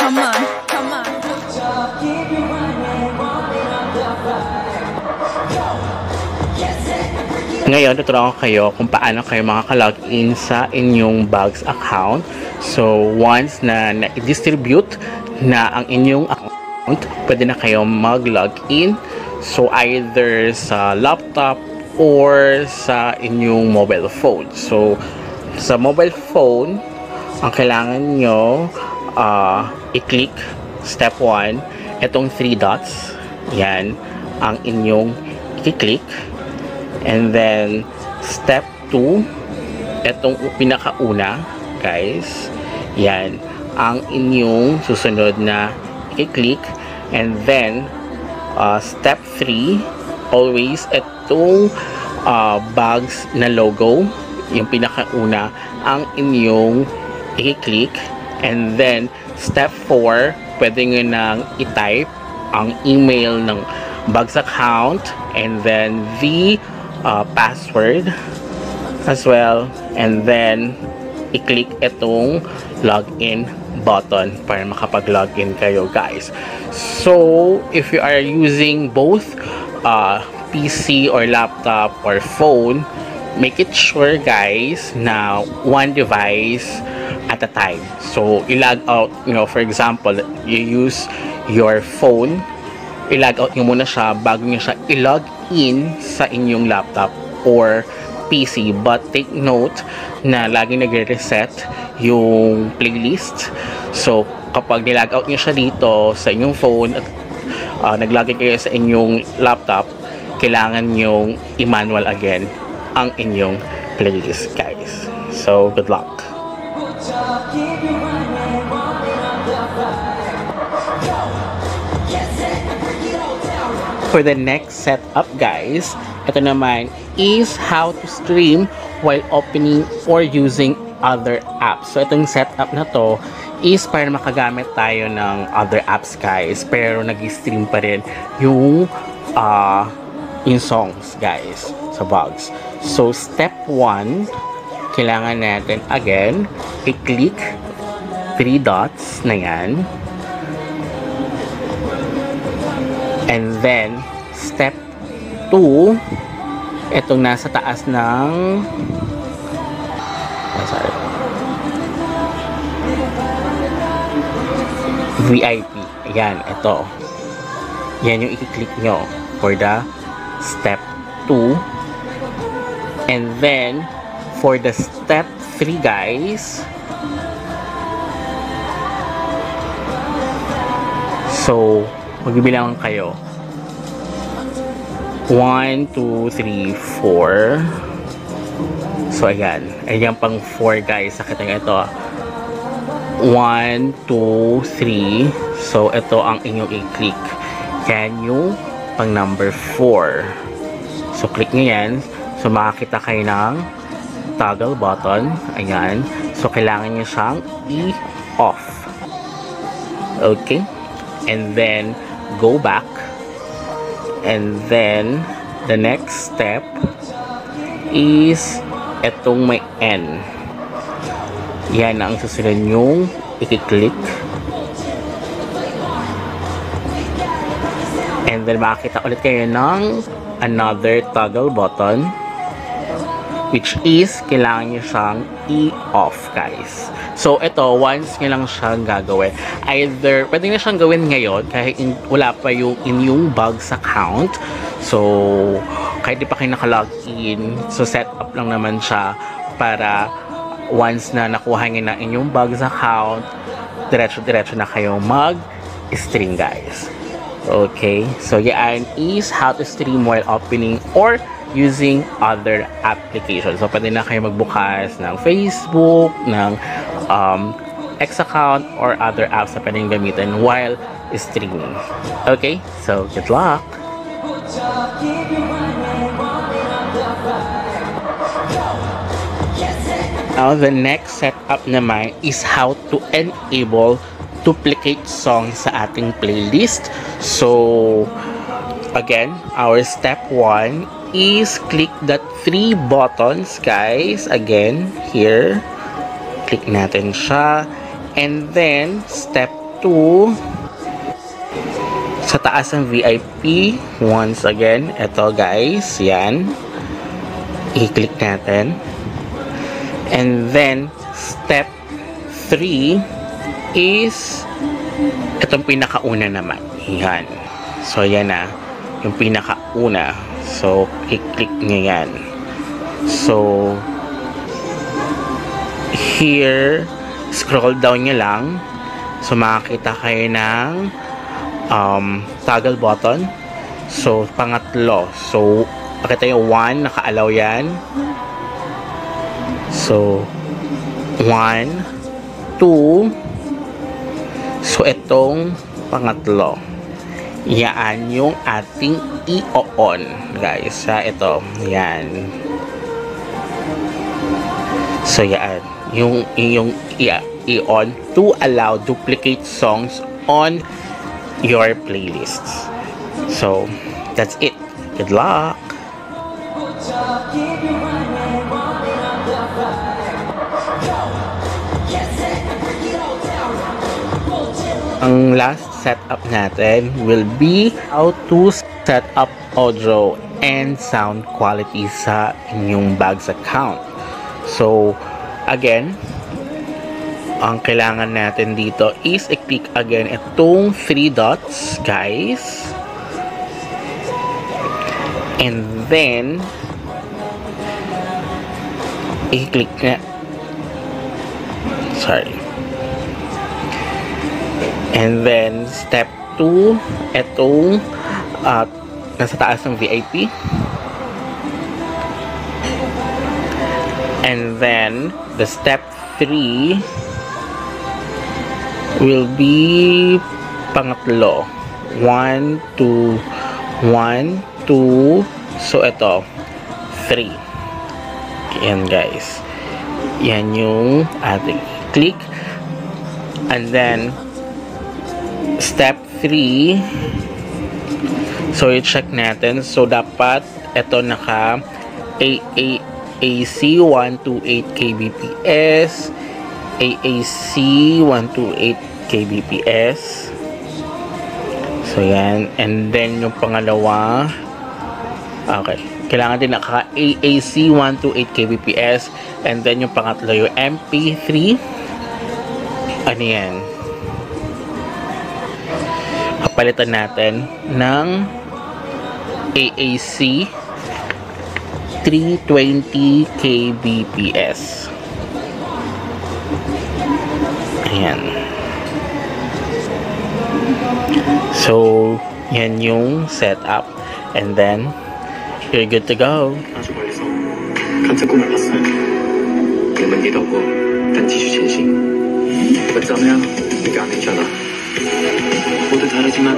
Come on, come on. Ngayon, tuturuan ko kayo kung paano kayo makaka-login sa inyong Bugs account. So, once na na-distribute na ang inyong account, pwede na kayo mag-login. So, either sa laptop or sa inyong mobile phone. So, sa mobile phone, ang kailangan nyo i-click step 1, itong 3 dots. Yan ang inyong i-click. And then, step 2, itong pinakauna, guys. Yan, ang inyong susunod na i-click. And then, step 3, always itong Bugs na logo, yung pinakauna, ang inyong i-click. And then, step 4, pwede nyo nang i-type ang email ng Bugs account. And then, the password as well, and then i-click itong login button para makapag-login kayo, guys. So if you are using both PC or laptop or phone, make it sure, guys, na one device at a time. So i-log out, for example, you use your phone, i-log out nyo muna siya bago nyo siya i-log in sa inyong laptop or PC. But take note na laging nagre-reset yung playlist. So, kapag nilog out nyo siya dito sa inyong phone at naglagay kayo sa inyong laptop, kailangan nyong i-manual again ang inyong playlist, guys. So, good luck! For the next setup, guys, ito naman is how to stream while opening or using other apps. So itong setup na to is para makagamit tayo ng other apps, guys, pero nag-stream pa rin yung songs, guys, sa Bugs. So step 1, kailangan natin again i-click 3 dots na yan. And then, step 2, itong nasa taas ng VIP. Ayan, ito. Yan yung i-click nyo for the step 2. And then, for the step 3, guys, so, magbibilang kayo. 1, 2, 3, 4. So, ayan. Ayan pang 4, guys. Sakita nyo ito. 1, 2, 3. So, ito ang inyong i-click. Yan yung pang number 4. So, click nyo yan. So, makakita kayo ng toggle button. Ayan. So, kailangan nyo siyang i-off. Okay? And then, go back. And then, the next step is etong may N. Yan ang susunod yung i-click. And then, makakita ulit kayo ng another toggle button, which is kailangan nyo siyang i-off, guys. So, ito, once nyo lang siyang gagawin. Either, pwede na siyang gawin ngayon kahit wala pa yung inyong Bugs account. So, kahit di pa kayo nakalogin, so set up lang naman siya para once na nakuha nyo na inyong Bugs account, diretso-diretso na kayo mag-stream, guys. Okay? So, yan is how to stream while opening or using other applications. So, pwede na kayo magbukas ng Facebook, ng X account, or other apps na pwedeng gamitin while streaming. Okay? So, good luck! Now, the next setup naman is how to enable duplicate songs sa ating playlist. So, again, our step 1 is click that 3 buttons, guys. Again, here. Click natin siya. And then, step to sa taas ng VIP. Once again, ito guys, yan. I-click natin. And then, step 3 is itong pinakauna naman. Yan. So, yan na. Yung pinakauna. So, i-click nyo yan. So, here, scroll down nyo lang. So, makakita kayo ng toggle button. So, pangatlo. So, pakita yung 1, naka-allow yan. So, 1, 2. So, itong pangatlo. Yan yung ating i-on, guys. Ito. Yan. So, yan. Yung i-on to allow duplicate songs on your playlists. So, that's it. Good luck! Ang last setup natin will be how to set up audio and sound quality sa inyong Bags account. So, again, ang kailangan natin dito is i-click again itong 3 dots, guys. And then, i-click na. Sorry. And then, step 2, itong nasa taas ng VIP. And then, the step 3 will be pangatlo. 1, 2, 1, 2. So, ito. 3. Yan, guys. Yan yung ating click. And then, step 3. So, i-check natin. So, dapat ito naka AAC 128 kbps, AAC 128 kbps. So, yan. And then, yung pangalawa, okay. Kailangan din naka AAC 128 kbps. And then, yung pangatlo, yung MP3. Ano yan? Kapalitan natin ng AAC 320 kbps. Ayan. So, yan yung setup. And then, you're good to go. 看着功能봤어요. 你们跌倒过，但继续前行。怎么样？你敢没想到？ 모두 다르지만